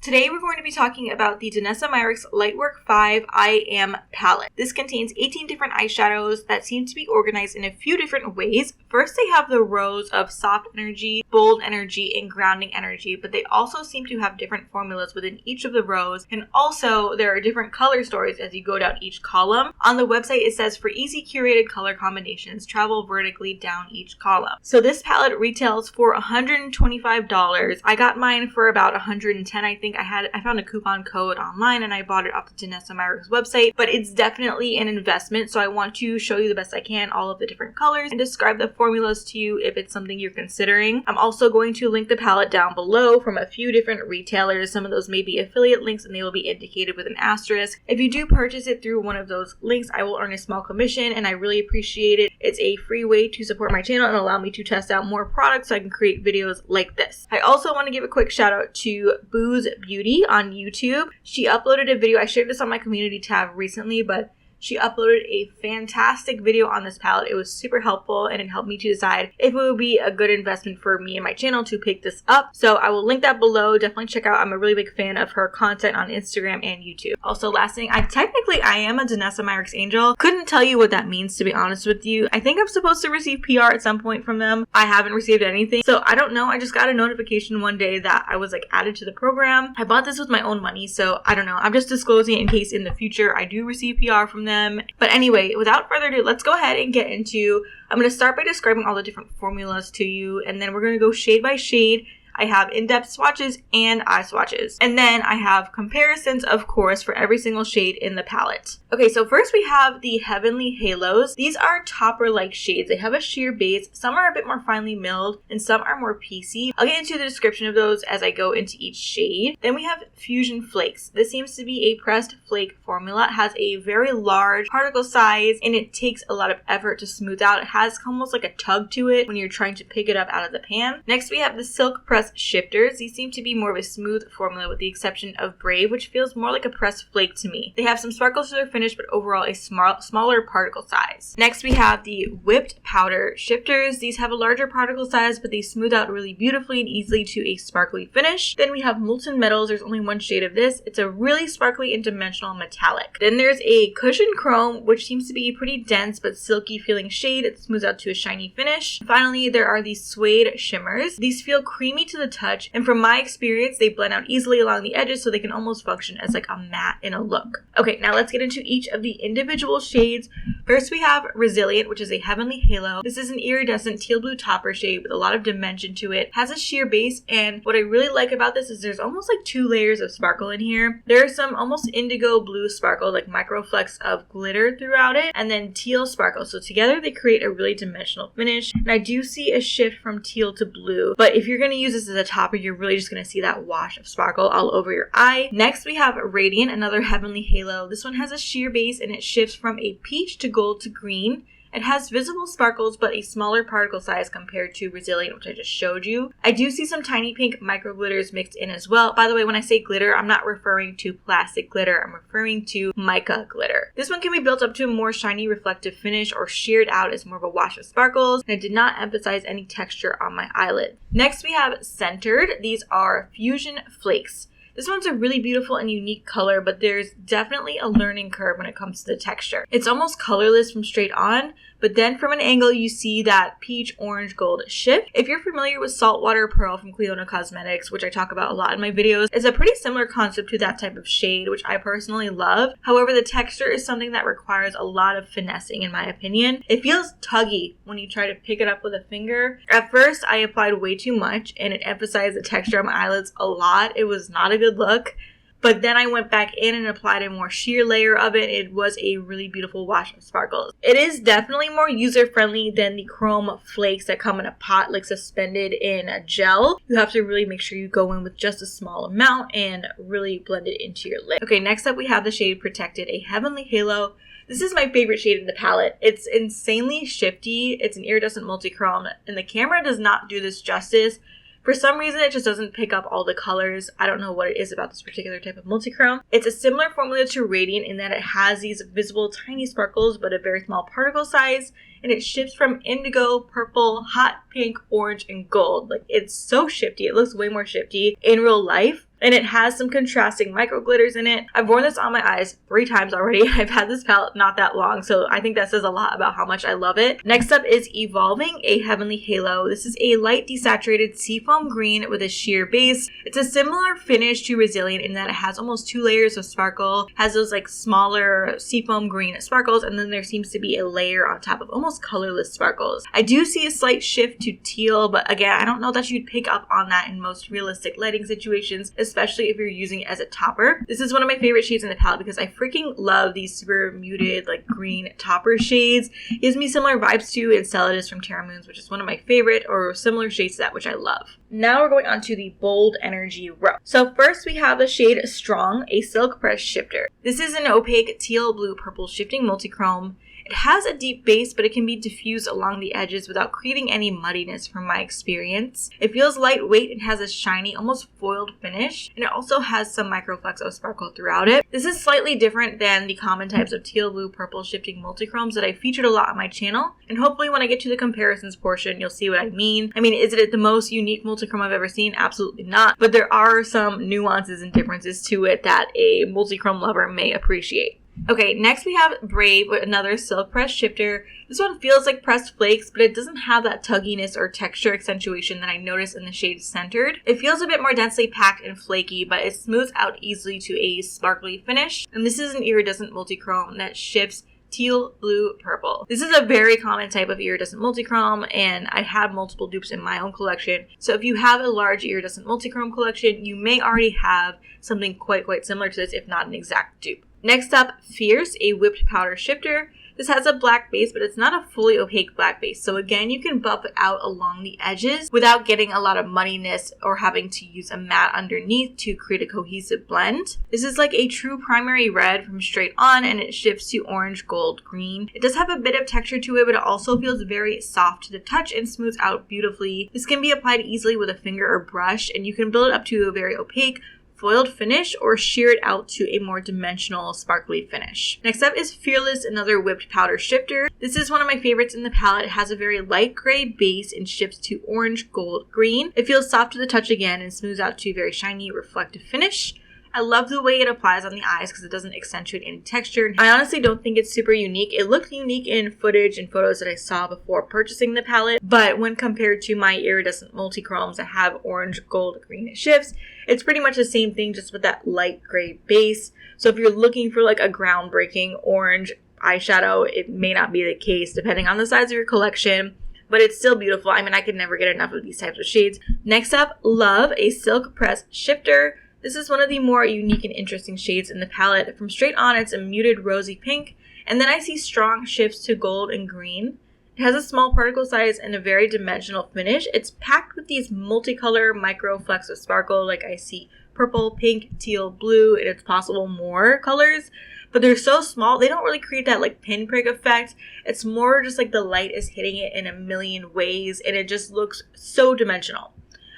Today we're going to be talking about the Danessa Myricks Lightwork 5 I Am palette. This contains 18 different eyeshadows that seem to be organized in a few different ways. First, they have the rows of soft energy, bold energy, and grounding energy, but they also seem to have different formulas within each of the rows, and also there are different color stories as you go down each column. On the website it says, for easy curated color combinations, travel vertically down each column. So this palette retails for $125. I got mine for about $110, I think. I found a coupon code online and I bought it off the Danessa Myricks website, but it's definitely an investment, so I want to show you the best I can all of the different colors and describe the formulas to you if it's something you're considering. I'm also going to link the palette down below from a few different retailers. Some of those may be affiliate links and they will be indicated with an asterisk. If you do purchase it through one of those links, I will earn a small commission and I really appreciate it. It's a free way to support my channel and allow me to test out more products so I can create videos like this. I also want to give a quick shout out to Boo's Beauty on YouTube. She uploaded a video. I shared this on my community tab recently, but she uploaded a fantastic video on this palette. It was super helpful and it helped me to decide if it would be a good investment for me and my channel to pick this up. So I will link that below. Definitely check out. I'm a really big fan of her content on Instagram and YouTube. Also, last thing, I am a Danessa Myricks angel. Couldn't tell you what that means, to be honest with you. I think I'm supposed to receive PR at some point from them. I haven't received anything. So I don't know. I just got a notification one day that I was added to the program. I bought this with my own money, so I don't know. I'm just disclosing it in case in the future I do receive PR from them. But anyway, without further ado, let's go ahead and get into, I'm going to start by describing all the different formulas to you, and then we're going to go shade by shade. I have in-depth swatches and eye swatches. And then I have comparisons, of course, for every single shade in the palette. Okay, so first we have the Heavenly Halos. These are topper-like shades. They have a sheer base. Some are a bit more finely milled and some are more piecey. I'll get into the description of those as I go into each shade. Then we have Fusion Flakes. This seems to be a pressed flake formula. It has a very large particle size and it takes a lot of effort to smooth out. It has almost like a tug to it when you're trying to pick it up out of the pan. Next we have the Silk Press Shifters. These seem to be more of a smooth formula with the exception of Brave, which feels more like a pressed flake to me. They have some sparkles to their finish, but overall a smaller particle size. Next we have the Whipped Powder Shifters. These have a larger particle size, but they smooth out really beautifully and easily to a sparkly finish. Then we have Molten Metals. There's only one shade of this. It's a really sparkly and dimensional metallic. Then there's a Cushion Chrome, which seems to be a pretty dense but silky feeling shade. It smooths out to a shiny finish. Finally, there are these Suede Shimmers. These feel creamy to the touch, and from my experience they blend out easily along the edges, so they can almost function as a matte in a look. Okay, now let's get into each of the individual shades. First we have Resilient, which is a Heavenly Halo. This is an iridescent teal blue topper shade with a lot of dimension to it. Has a sheer base, and what I really like about this is there's almost like 2 layers of sparkle in here. There are some almost indigo blue sparkle, like micro flecks of glitter throughout it, and then teal sparkle. So together they create a really dimensional finish, and I do see a shift from teal to blue, but if you're going to use this as a topper, you're really just going to see that wash of sparkle all over your eye. Next we have Radiant, another Heavenly Halo. This one has a sheer base and it shifts from a peach to gold to green. It has visible sparkles but a smaller particle size compared to Resilient, which I just showed you. I do see some tiny pink micro glitters mixed in as well. By the way, when I say glitter, I'm not referring to plastic glitter. I'm referring to mica glitter. This one can be built up to a more shiny reflective finish or sheared out as more of a wash of sparkles, and it did not emphasize any texture on my eyelid. Next we have Centered. These are Fusion Flakes. This one's a really beautiful and unique color, but there's definitely a learning curve when it comes to the texture. It's almost colorless from straight on, but then from an angle you see that peach orange gold shift. If you're familiar with Saltwater Pearl from Clionadh Cosmetics, which I talk about a lot in my videos, it's a pretty similar concept to that type of shade, which I personally love. However, the texture is something that requires a lot of finessing in my opinion. It feels tuggy when you try to pick it up with a finger. At first, I applied way too much and it emphasized the texture on my eyelids a lot. It was not a good look. But then I went back in and applied a more sheer layer of it. It was a really beautiful wash of sparkles. It is definitely more user-friendly than the chrome flakes that come in a pot, like suspended in a gel. You have to really make sure you go in with just a small amount and really blend it into your lip. Okay, next up we have the shade Protected, a Heavenly Halo. This is my favorite shade in the palette. It's insanely shifty. It's an iridescent multi-chrome, and the camera does not do this justice. For some reason, it just doesn't pick up all the colors. I don't know what it is about this particular type of multichrome. It's a similar formula to Radiant in that it has these visible tiny sparkles, but a very small particle size. And it shifts from indigo, purple, hot pink, orange, and gold. Like, it's so shifty. It looks way more shifty in real life. and it has some contrasting micro glitters in it. I've worn this on my eyes 3 times already. I've had this palette not that long, so I think that says a lot about how much I love it. Next up is Evolving, a Heavenly Halo. This is a light desaturated seafoam green with a sheer base. It's a similar finish to Resilient in that it has almost 2 layers of sparkle, has those like smaller seafoam green sparkles, and then there seems to be a layer on top of almost colorless sparkles. I do see a slight shift to teal, but again, I don't know that you'd pick up on that in most realistic lighting situations, especially if you're using it as a topper. This is one of my favorite shades in the palette because I freaking love these super muted like green topper shades. It gives me similar vibes to Enceladus from Terra Moons, which is one of my favorite or similar shades to that, which I love. Now we're going on to the Bold Energy row. So first we have the shade Strong, a silk press shifter. This is an opaque teal blue purple shifting multichrome. It has a deep base, but it can be diffused along the edges without creating any muddiness from my experience. It feels lightweight and has a shiny, almost foiled finish, and it also has some microflecks of sparkle throughout it. This is slightly different than the common types of teal blue purple shifting multichromes that I featured a lot on my channel, and hopefully when I get to the comparisons portion, you'll see what I mean. I mean, is it the most unique multichrome I've ever seen? Absolutely not, but there are some nuances and differences to it that a multichrome lover may appreciate. Okay, next we have Brave with another silk press shifter. This one feels like pressed flakes, but it doesn't have that tugginess or texture accentuation that I noticed in the shade Centered. It feels a bit more densely packed and flaky, but it smooths out easily to a sparkly finish. And this is an iridescent multichrome that shifts teal, blue, purple. This is a very common type of iridescent multichrome, and I have multiple dupes in my own collection. So if you have a large iridescent multichrome collection, you may already have something quite similar to this, if not an exact dupe. Next up, Fierce, a whipped powder shifter. This has a black base, but it's not a fully opaque black base. So again, you can buff it out along the edges without getting a lot of muddiness or having to use a matte underneath to create a cohesive blend. This is like a true primary red from Straight On, and it shifts to orange, gold, green. It does have a bit of texture to it, but it also feels very soft to the touch and smooths out beautifully. This can be applied easily with a finger or brush, and you can build it up to a very opaque, foiled finish or shear it out to a more dimensional sparkly finish. Next up is Fearless, another whipped powder shifter. This is one of my favorites in the palette. It has a very light gray base and shifts to orange, gold, green. It feels soft to the touch again and smooths out to a very shiny, reflective finish. I love the way it applies on the eyes because it doesn't accentuate any texture. I honestly don't think it's super unique. It looked unique in footage and photos that I saw before purchasing the palette, but when compared to my iridescent multichromes that have orange, gold, green shifts, it's pretty much the same thing, just with that light gray base. So if you're looking for like a groundbreaking orange eyeshadow, it may not be the case depending on the size of your collection, but it's still beautiful. I mean, I could never get enough of these types of shades. Next up, Love, a silk press shifter. This is one of the more unique and interesting shades in the palette. From Straight On, it's a muted rosy pink, and then I see strong shifts to gold and green. It has a small particle size and a very dimensional finish. It's packed with these multicolor micro flecks of sparkle, like I see purple, pink, teal, blue, and it's possible more colors, but they're so small, they don't really create that like pinprick effect. It's more just like the light is hitting it in a million ways, and it just looks so dimensional.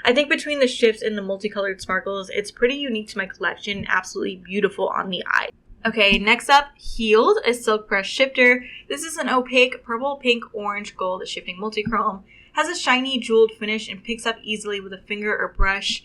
I think between the shifts and the multicolored sparkles, it's pretty unique to my collection and absolutely beautiful on the eye. Okay, next up, Healed, a silk press shifter. This is an opaque purple, pink, orange, gold shifting multichrome. Has a shiny jeweled finish and picks up easily with a finger or brush.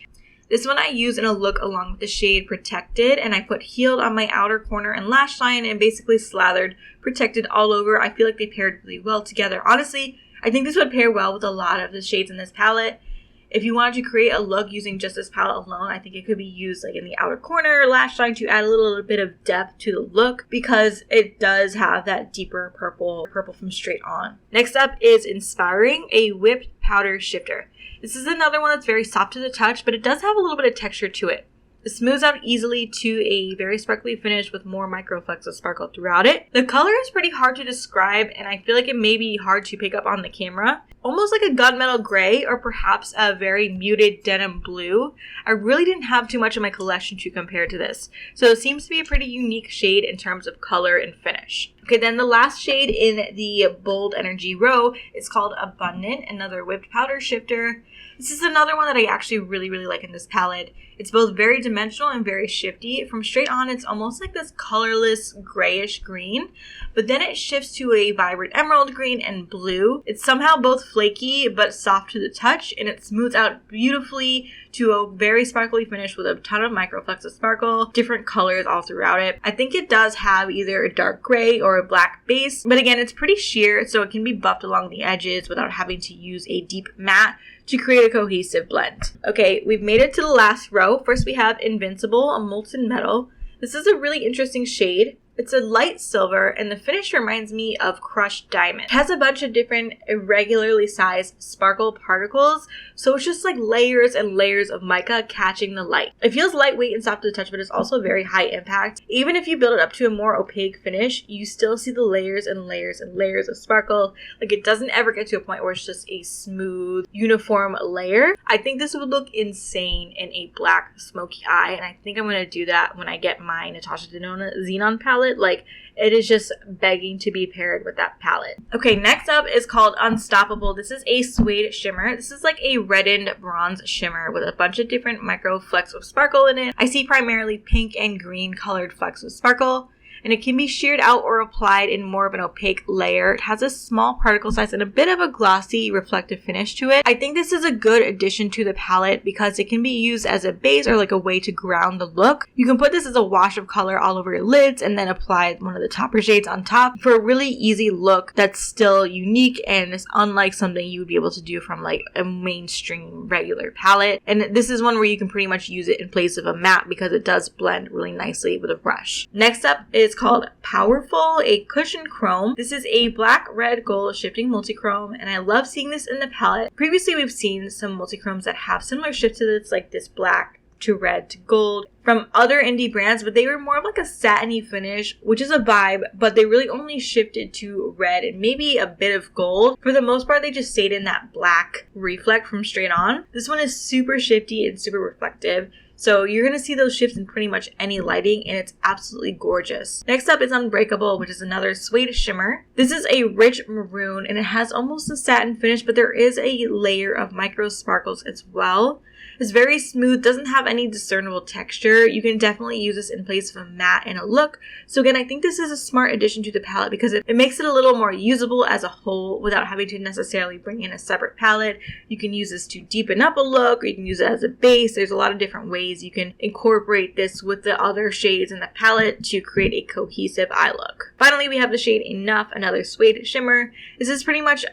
This one I use in a look along with the shade Protected, and I put Healed on my outer corner and lash line and basically slathered Protected all over. I feel like they paired really well together. Honestly, I think this would pair well with a lot of the shades in this palette. If you wanted to create a look using just this palette alone, I think it could be used like in the outer corner, lash line, to add a little bit of depth to the look because it does have that deeper purple from Straight On. Next up is Inspiring, a whipped powder shifter. This is another one that's very soft to the touch, but it does have a little bit of texture to it. It smooths out easily to a very sparkly finish with more microflecks of sparkle throughout it. The color is pretty hard to describe, and I feel like it may be hard to pick up on the camera. Almost like a gunmetal gray or perhaps a very muted denim blue. I really didn't have too much in my collection to compare to this, so it seems to be a pretty unique shade in terms of color and finish. Okay, then the last shade in the Bold Energy row is called Abundant, another whipped powder shifter. This is another one that I actually really like in this palette. It's both very dimensional and very shifty. From straight on, it's almost like this colorless grayish green, but then it shifts to a vibrant emerald green and blue. It's somehow both flaky but soft to the touch, and it smooths out beautifully to a very sparkly finish with a ton of microflecks of sparkle, different colors all throughout it. I think it does have either a dark gray or a black base, but again, it's pretty sheer, so it can be buffed along the edges without having to use a deep matte to create a cohesive blend. Okay, we've made it to the last row. First we have Invincible, a molten metal. This is a really interesting shade. It's a light silver, and the finish reminds me of crushed diamond. It has a bunch of different irregularly sized sparkle particles, so it's just like layers and layers of mica catching the light. It feels lightweight and soft to the touch, but it's also very high impact. Even if you build it up to a more opaque finish, you still see the layers and layers and layers of sparkle. Like, it doesn't ever get to a point where it's just a smooth, uniform layer. I think this would look insane in a black smoky eye, and I think I'm going to do that when I get my Natasha Denona Xenon palette. Like, it is just begging to be paired with that palette. Okay, next up is called Unstoppable. This is a suede shimmer. This is like a reddened bronze shimmer with a bunch of different micro flecks of sparkle in it. I see primarily pink and green colored flecks of sparkle, and it can be sheared out or applied in more of an opaque layer. It has a small particle size and a bit of a glossy reflective finish to it. I think this is a good addition to the palette because it can be used as a base or like a way to ground the look. You can put this as a wash of color all over your lids and then apply one of the topper shades on top for a really easy look that's still unique and is unlike something you would be able to do from like a mainstream regular palette. And this is one where you can pretty much use it in place of a matte because it does blend really nicely with a brush. Next up is called Powerful, a cushion chrome. This is a black, red, gold shifting multi-chrome, and I love seeing this in the palette. Previously, we've seen some multi-chromes that have similar shifts to this, like this black to red to gold from other indie brands, but they were more of like a satiny finish, which is a vibe, but they really only shifted to red and maybe a bit of gold. For the most part, they just stayed in that black reflect from straight on. This one is super shifty and super reflective. So you're going to see those shifts in pretty much any lighting, and it's absolutely gorgeous. Next up is Unbreakable, which is another suede shimmer. This is a rich maroon, and it has almost a satin finish, but there is a layer of micro sparkles as well. It's very smooth, doesn't have any discernible texture. You can definitely use this in place of a matte in a look. So again, I think this is a smart addition to the palette because it makes it a little more usable as a whole without having to necessarily bring in a separate palette. You can use this to deepen up a look, or you can use it as a base. There's a lot of different ways you can incorporate this with the other shades in the palette to create a cohesive eye look. Finally, we have the shade Enough, another suede shimmer. This is pretty much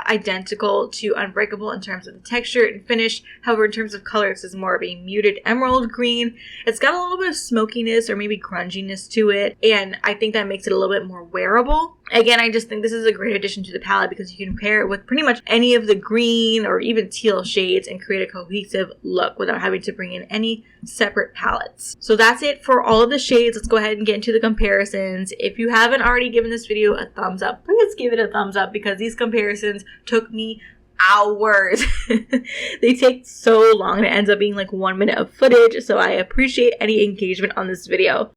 identical to Unbreakable in terms of the texture and finish. However, in terms of color, this is more of a muted emerald green. It's got a little bit of smokiness or maybe grunginess to it, and I think that makes it a little bit more wearable. Again, I just think this is a great addition to the palette because you can pair it with pretty much any of the green or even teal shades and create a cohesive look without having to bring in any separate palettes. So that's it for all of the shades. Let's go ahead and get into the comparisons. If you haven't already given this video a thumbs up, please give it a thumbs up because these comparisons took me hours. They take so long and it ends up being like 1 minute of footage, so I appreciate any engagement on this video.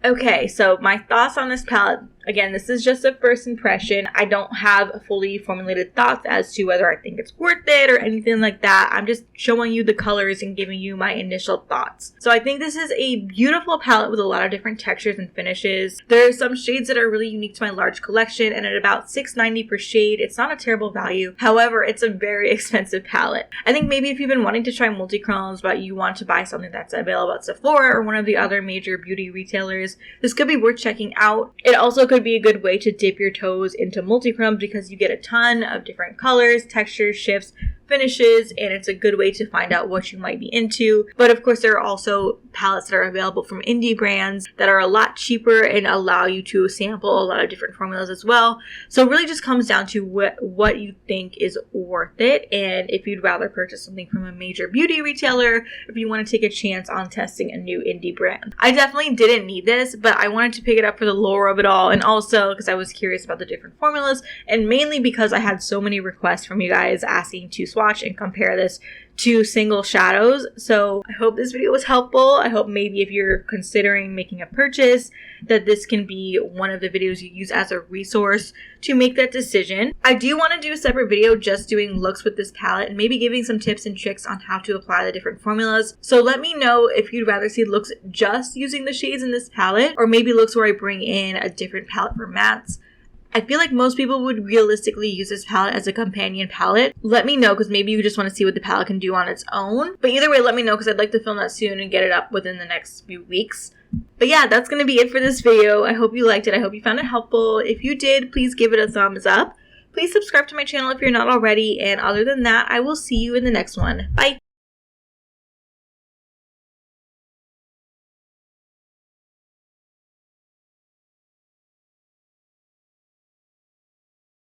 Okay, so my thoughts on this palette. Again, this is just a first impression. I don't have fully formulated thoughts as to whether I think it's worth it or anything like that. I'm just showing you the colors and giving you my initial thoughts. So I think this is a beautiful palette with a lot of different textures and finishes. There are some shades that are really unique to my large collection, and at about $6.90 per shade, it's not a terrible value. However, it's a very expensive palette. I think maybe if you've been wanting to try multi-chromes, but you want to buy something that's available at Sephora or one of the other major beauty retailers, this could be worth checking out. It also could be a good way to dip your toes into multi-chrome because you get a ton of different colors, textures, shifts, finishes, and it's a good way to find out what you might be into. But of course, there are also palettes that are available from indie brands that are a lot cheaper and allow you to sample a lot of different formulas as well. So it really just comes down to what you think is worth it, and if you'd rather purchase something from a major beauty retailer, if you want to take a chance on testing a new indie brand. I definitely didn't need this, but I wanted to pick it up for the lore of it all, and also because I was curious about the different formulas, and mainly because I had so many requests from you guys asking to swatch and compare this to single shadows. So I hope this video was helpful. I hope maybe if you're considering making a purchase, that this can be one of the videos you use as a resource to make that decision. I do want to do a separate video just doing looks with this palette and maybe giving some tips and tricks on how to apply the different formulas. So let me know if you'd rather see looks just using the shades in this palette, or maybe looks where I bring in a different palette for mattes. I feel like most people would realistically use this palette as a companion palette. Let me know, because maybe you just want to see what the palette can do on its own. But either way, let me know, because I'd like to film that soon and get it up within the next few weeks. But yeah, that's going to be it for this video. I hope you liked it. I hope you found it helpful. If you did, please give it a thumbs up. Please subscribe to my channel if you're not already. And other than that, I will see you in the next one. Bye!